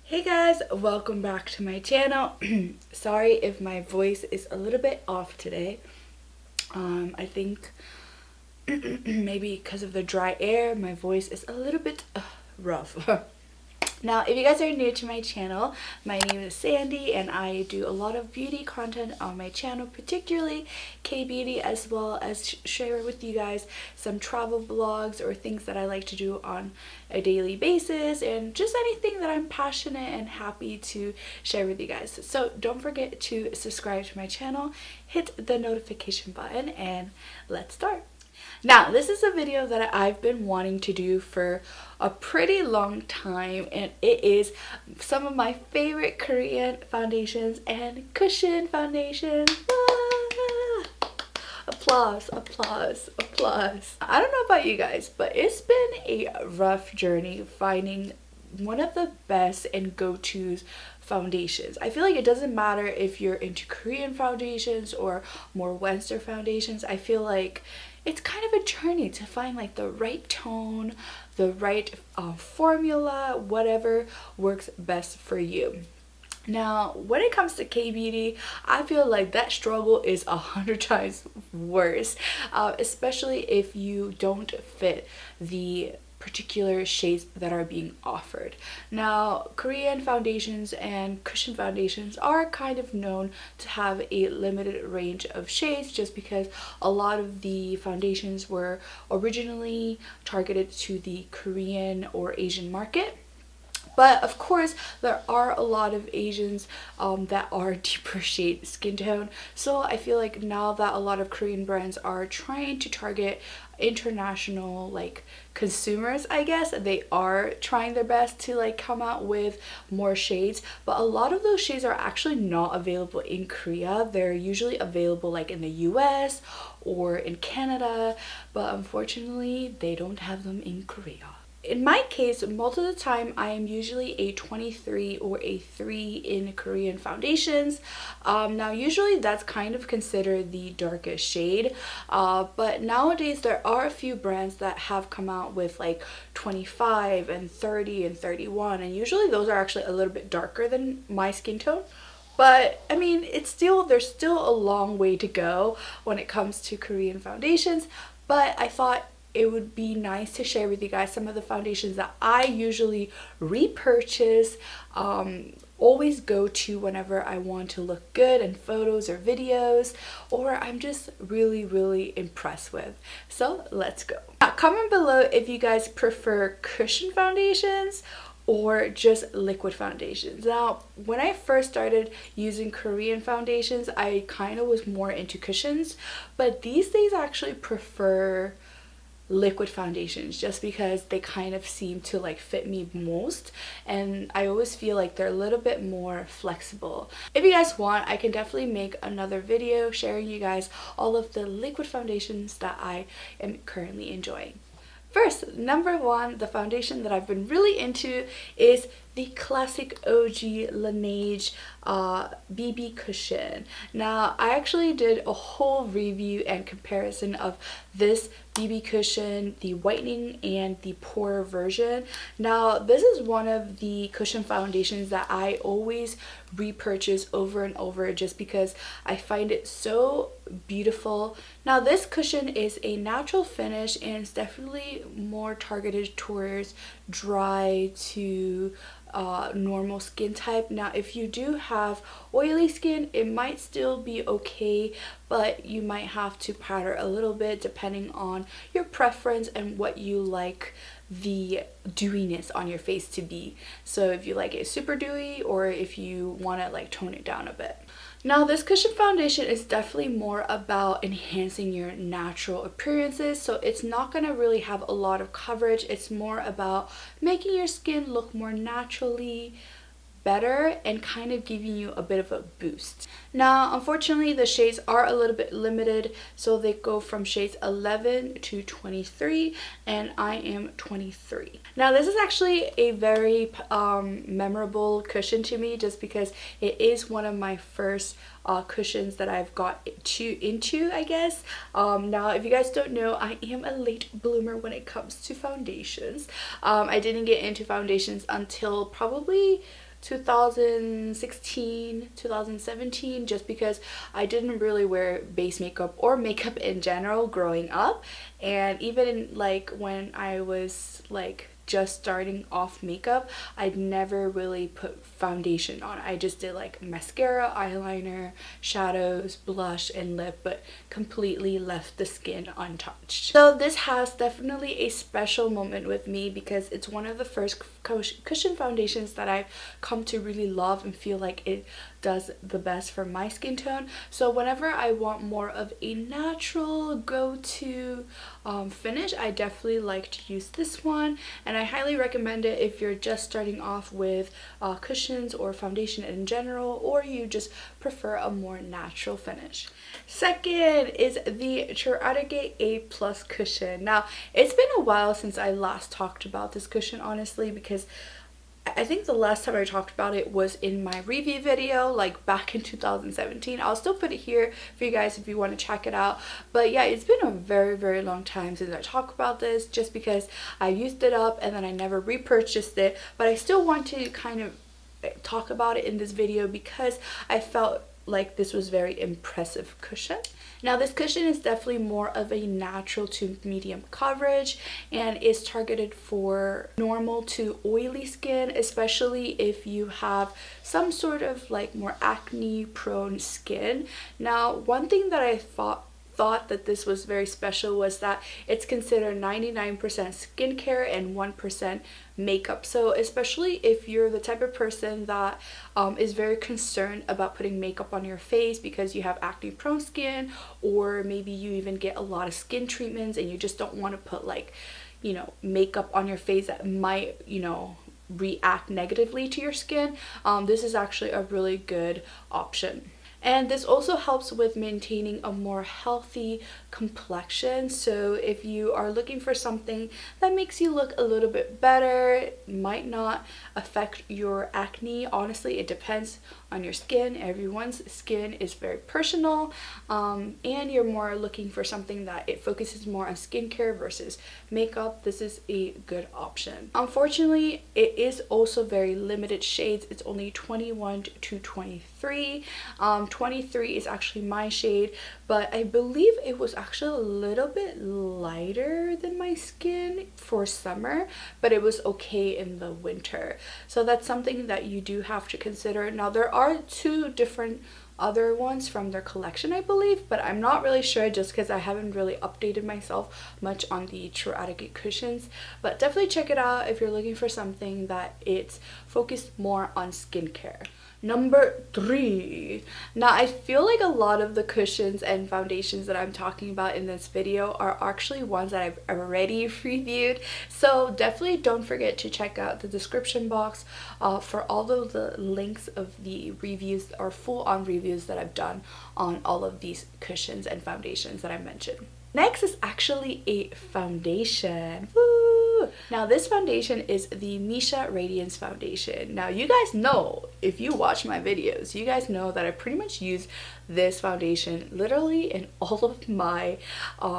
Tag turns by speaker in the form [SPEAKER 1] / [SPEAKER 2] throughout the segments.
[SPEAKER 1] Hey guys, welcome back to my channel. Sorry if my voice is a little bit off today. I think maybe because of the dry air, my voice is a little bit rough. Now, if you guys are new to my channel, my name is Sandy and I do a lot of beauty content on my channel, particularly K-beauty, as well as share with you guys some travel vlogs or things that I like to do on a daily basis, and just anything that I'm passionate and happy to share with you guys. So don't forget to subscribe to my channel, hit the notification button, and let's start. Now, this is a video that I've been wanting to do for a pretty long time, and it is some of my favorite Korean foundations and cushion foundations. Applause, applause, applause. I don't know about you guys, but it's been a rough journey finding one of the best and go-tos foundations. I feel like it doesn't matter if you're into Korean foundations or more Western foundations. I feel like it's kind of a journey to find like the right tone, the right formula, whatever works best for you. Now, when it comes to K-beauty, I feel like that struggle is 100 times worse, especially if you don't fit the particular shades that are being offered. Now, Korean foundations and cushion foundations are kind of known to have a limited range of shades, just because a lot of the foundations were originally targeted to the Korean or Asian market. But of course, there are a lot of Asians that are deeper shade skin tone. So I feel like now that a lot of Korean brands are trying to target international like consumers, I guess they are trying their best to like come out with more shades, but a lot of those shades are actually not available in Korea. They're usually available like in the US or in Canada, but unfortunately they don't have them in Korea. In my case, most of the time I am usually a 23 or a 3 in Korean foundations. Now usually that's kind of considered the darkest shade, but nowadays there are a few brands that have come out with like 25 and 30 and 31, and usually those are actually a little bit darker than my skin tone. But I mean, there's still a long way to go when it comes to Korean foundations, but I thought it would be nice to share with you guys some of the foundations that I usually repurchase, always go to whenever I want to look good in photos or videos, or I'm just really impressed with. So let's go. Now, comment below if you guys prefer cushion foundations or just liquid foundations. Now, when I first started using Korean foundations, I kind of was more into cushions, but these days I actually prefer liquid foundations just because they kind of seem to like fit me most, and I always feel like they're a little bit more flexible. If you guys want, I can definitely make another video sharing you guys all of the liquid foundations that I am currently enjoying. First, number one, the foundation that I've been really into is the classic OG Laneige BB cushion. Now, I actually did a whole review and comparison of this BB cushion, the whitening and the pore version. Now, this is one of the cushion foundations that I always repurchase over and over just because I find it so beautiful. Now, this cushion is a natural finish and it's definitely more targeted towards dry to normal skin type. Now, if you do have oily skin, it might still be okay, but you might have to powder a little bit depending on your preference and what you like the dewiness on your face to be. So if you like it super dewy, or if you want to like tone it down a bit. Now, this cushion foundation is definitely more about enhancing your natural appearances, so it's not going to really have a lot of coverage. It's more about making your skin look more naturally better and kind of giving you a bit of a boost. Now, unfortunately, the shades are a little bit limited, so they go from shades 11 to 23, and I am 23. Now, this is actually a very memorable cushion to me, just because it is one of my first cushions that I've got into, I guess. Now, if you guys don't know, I am a late bloomer when it comes to foundations. I didn't get into foundations until probably 2016, 2017, just because I didn't really wear base makeup or makeup in general growing up. And even like when I was like just starting off makeup, I'd never really put foundation on. I just did like mascara, eyeliner, shadows, blush, and lip, but completely left the skin untouched. So this has definitely a special moment with me because it's one of the first cushion foundations that I've come to really love and feel like it does the best for my skin tone. So whenever I want more of a natural go-to finish, I definitely like to use this one, and I highly recommend it if you're just starting off with cushions or foundation in general, or you just prefer a more natural finish. Second is the Troiareuke A cushion. Now, it's been a while since I last talked about this cushion, honestly, because I think the last time I talked about it was in my review video, like back in 2017. I'll still put it here for you guys if you want to check it out. But yeah, it's been a very long time since I talked about this, just because I used it up and then I never repurchased it. But I still want to kind of talk about it in this video because I felt like this was very impressive cushion. Now, this cushion is definitely more of a natural to medium coverage and is targeted for normal to oily skin, especially if you have some sort of like more acne prone skin. Now, one thing that I thought that this was very special was that it's considered 99% skincare and 1% makeup. So especially if you're the type of person that is very concerned about putting makeup on your face because you have acne prone skin, or maybe you even get a lot of skin treatments and you just don't want to put like, you know, makeup on your face that might, you know, react negatively to your skin, this is actually a really good option. And this also helps with maintaining a more healthy complexion. So if you are looking for something that makes you look a little bit better, might not affect your acne. Honestly, it depends on your skin. Everyone's skin is very personal, and you're more looking for something that it focuses more on skincare versus makeup, this is a good option. Unfortunately, it is also very limited shades. It's only 21 to 23. 23 is actually my shade, but I believe it was actually a little bit lighter than my skin for summer, but it was okay in the winter. So that's something that you do have to consider. Now, there are two different other ones from their collection, I believe, but I'm not really sure just because I haven't really updated myself much on the Troiareuke cushions. But definitely check it out if you're looking for something that it's focused more on skincare. Number 3. Now, I feel like a lot of the cushions and foundations that I'm talking about in this video are actually ones that I've already reviewed, so definitely don't forget to check out the description box for all of the links of the reviews or full-on reviews that I've done on all of these cushions and foundations that I mentioned. Next is actually a foundation. Woo! Now, this foundation is the Missha Radiance foundation. Now, you guys know, if you watch my videos, you guys know that I pretty much use this foundation literally in all of my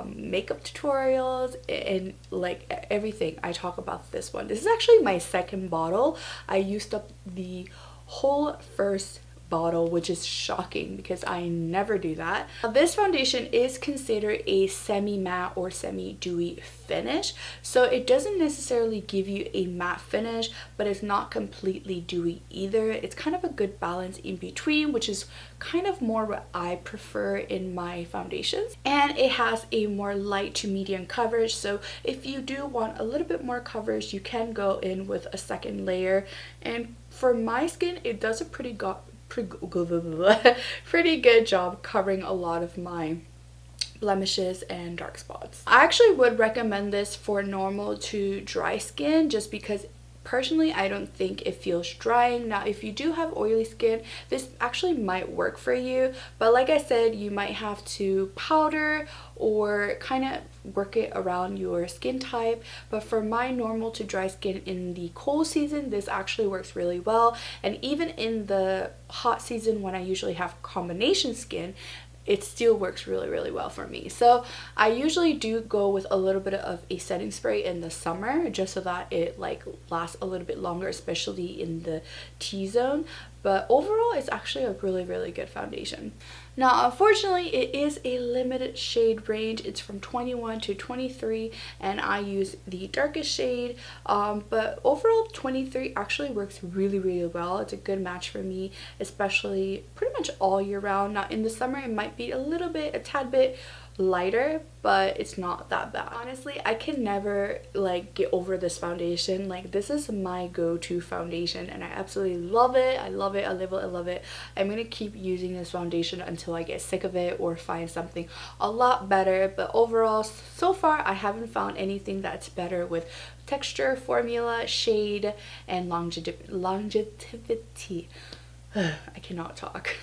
[SPEAKER 1] makeup tutorials and like everything. I talk about this one. This is actually my second bottle. I used up the whole first bottle, which is shocking because I never do that. Now, this foundation is considered a semi-matte or semi-dewy finish, so it doesn't necessarily give you a matte finish, but it's not completely dewy either. It's kind of a good balance in between, which is kind of more what I prefer in my foundations. And it has a more light to medium coverage, so if you do want a little bit more coverage, you can go in with a second layer. And for my skin, it does a pretty good job covering a lot of my blemishes and dark spots. I actually would recommend this for normal to dry skin, just because personally, I don't think it feels drying. Now, if you do have oily skin, this actually might work for you, but like I said, you might have to powder or kind of work it around your skin type. But for my normal to dry skin in the cold season, this actually works really well. And even in the hot season when I usually have combination skin, it still works really well for me. So I usually do go with a little bit of a setting spray in the summer just so that it like lasts a little bit longer, especially in the T-zone. But overall, it's actually a really good foundation. Now, unfortunately, it is a limited shade range. It's from 21 to 23, and I use the darkest shade. But overall, 23 actually works really well. It's a good match for me, especially pretty much all year round. Now, in the summer, it might be a tad bit lighter, but it's not that bad. Honestly, I can never like get over this foundation. Like, this is my go-to foundation and I absolutely love it. I love it. I'm gonna keep using this foundation until I get sick of it or find something a lot better. But overall, so far I haven't found anything that's better with texture, formula, shade, and longevity. I cannot talk.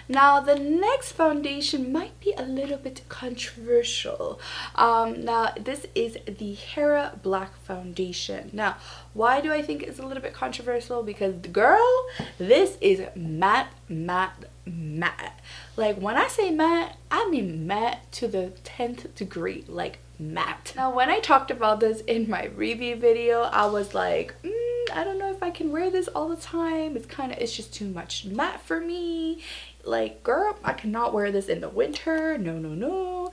[SPEAKER 1] Now, the next foundation might be a little bit controversial. Now, this is the Hera Black Foundation. Now, why do I think it's a little bit controversial? Because, girl, this is matte. Like, when I say matte, I mean matte to the 10th degree, like matte. Now, when I talked about this in my review video, I was like, I don't know if I can wear this all the time. It's just too much matte for me. Like, girl, I cannot wear this in the winter. No.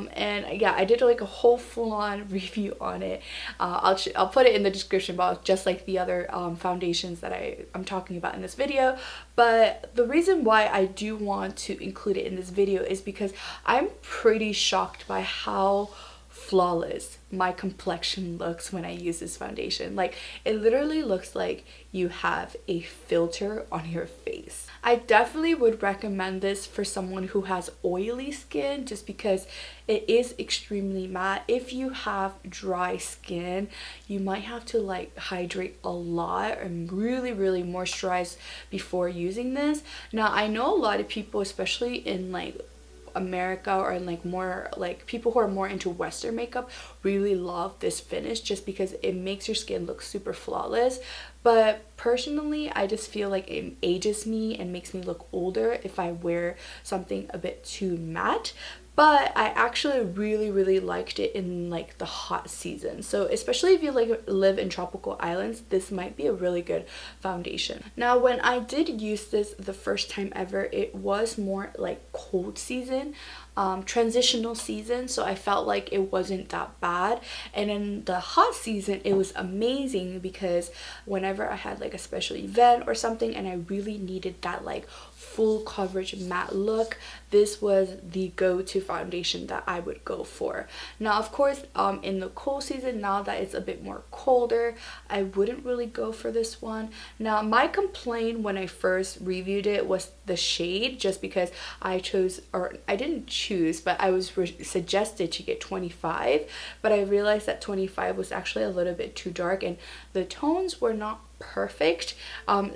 [SPEAKER 1] And yeah, I did like a whole full-on review on it. I'll put it in the description box, just like the other foundations that I'm talking about in this video. But the reason why I do want to include it in this video is because I'm pretty shocked by how flawless my complexion looks when I use this foundation. Like, it literally looks like you have a filter on your face. I definitely would recommend this for someone who has oily skin, just because it is extremely matte. If you have dry skin, you might have to like hydrate a lot and really moisturize before using this. Now, I know a lot of people, especially in like America or like more like people who are more into Western makeup, really love this finish just because it makes your skin look super flawless. But personally, I just feel like it ages me and makes me look older if I wear something a bit too matte. But I actually really liked it in like the hot season. So especially if you like live in tropical islands, this might be a really good foundation. Now, when I did use this the first time ever, it was more like cold season, transitional season, so I felt like it wasn't that bad. And in the hot season, it was amazing because whenever I had like a special event or something and I really needed that like full coverage matte look, this was the go-to foundation that I would go for. Now, of course, in the cold season, now that it's a bit more colder, I wouldn't really go for this one. Now, my complaint when I first reviewed it was the shade, just because I didn't choose, but I was suggested to get 25, but I realized that 25 was actually a little bit too dark and the tones were not perfect.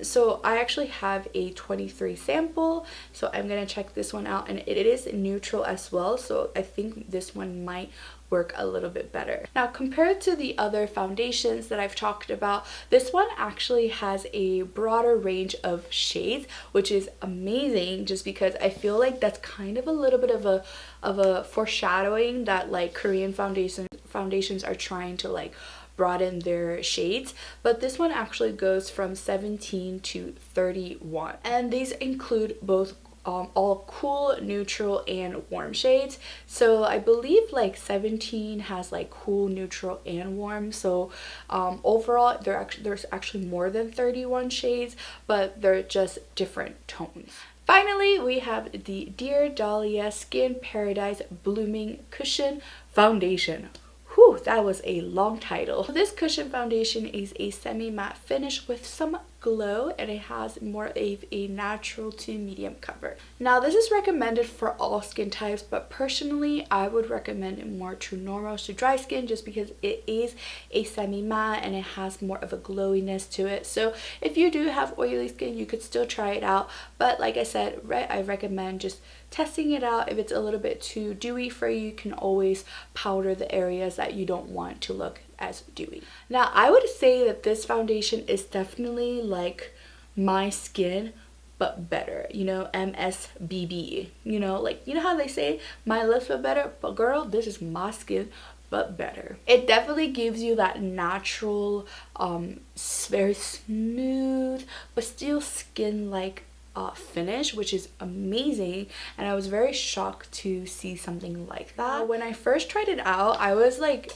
[SPEAKER 1] So I actually have a 23 sample, so I'm gonna check this one out, and it is neutral as well, so I think this one might work a little bit better. Now, compared to the other foundations that I've talked about, this one actually has a broader range of shades, which is amazing, just because I feel like that's kind of a little bit of a foreshadowing that like Korean foundations are trying to like broaden their shades. But this one actually goes from 17 to 31, and these include both all cool, neutral, and warm shades. So I believe like 17 has like cool, neutral, and warm. So overall there's actually more than 31 shades, but they're just different tones. Finally, we have the Dear Dahlia Skin Paradise Blooming Cushion Foundation. Whew, that was a long title. This cushion foundation is a semi-matte finish with some glow, and it has more of a natural to medium cover. Now this is recommended for all skin types, but personally I would recommend it more to normal to dry skin, just because it is a semi-matte and it has more of a glowiness to it. So if you do have oily skin, you could still try it out, but like I said, I recommend just testing it out. If it's a little bit too dewy for you, you can always powder the areas that you don't want to look as dewy. Now I would say that this foundation is definitely like my skin but better, you know, MSBB, you know, like, you know how they say my lips but better, but girl, this is my skin but better. It definitely gives you that natural very smooth but still skin like finish, which is amazing, and I was very shocked to see something like that. When I first tried it out, I was like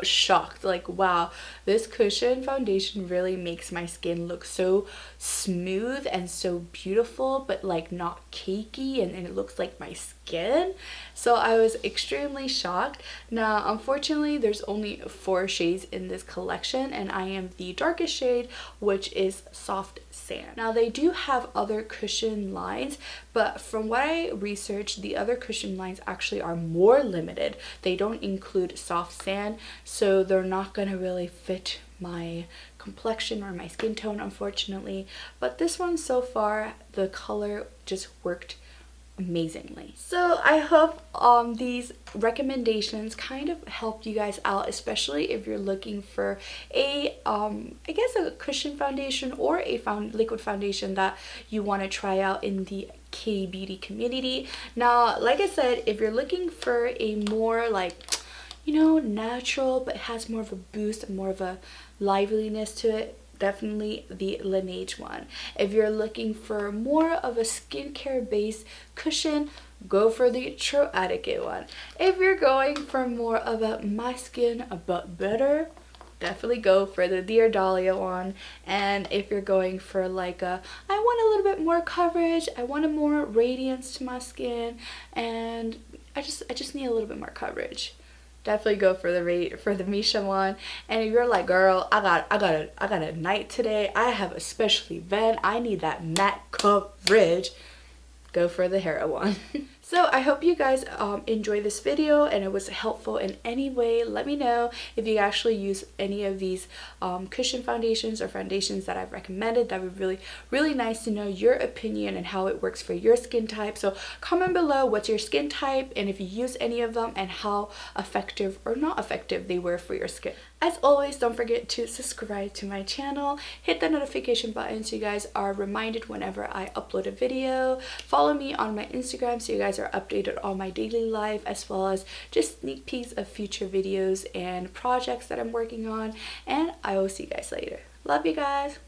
[SPEAKER 1] shocked, like, wow, this cushion foundation really makes my skin look so smooth and so beautiful, but like not cakey, and it looks like my skin. So I was extremely shocked. Now unfortunately there's only 4 shades in this collection, and I am the darkest shade, which is soft sand. Now they do have other cushion lines, but from what I researched, the other cushion lines actually are more limited. They don't include soft sand, so they're not gonna really fit my complexion or my skin tone, unfortunately. But this one so far, the color just worked amazingly. So I hope these recommendations kind of helped you guys out, especially if you're looking for a I guess a cushion foundation or a liquid foundation that you want to try out in the K-beauty community. Now like I said, if you're looking for a more like, you know, natural but has more of a boost, more of a liveliness to it, definitely the Laneige one. If you're looking for more of a skincare based cushion, go for the Troiareuke one. If you're going for more of a my skin but better, definitely go for the Dahlia one. And if you're going for like a, I want a little bit more coverage, I want a more radiance to my skin, and I just need a little bit more coverage, definitely go for the Missha one. And if you're like, girl, I got a night today, I have a special event, I need that matte coverage, go for the Hera one. So I hope you guys enjoy this video and it was helpful in any way. Let me know if you actually use any of these cushion foundations or foundations that I've recommended. That would be really nice to know your opinion and how it works for your skin type. So comment below what's your skin type and if you use any of them and how effective or not effective they were for your skin. As always, don't forget to subscribe to my channel, hit the notification button so you guys are reminded whenever I upload a video. Follow me on my Instagram so you guys are updated on my daily life, as well as just sneak peeks of future videos and projects that I'm working on. And I will see you guys later. Love you guys.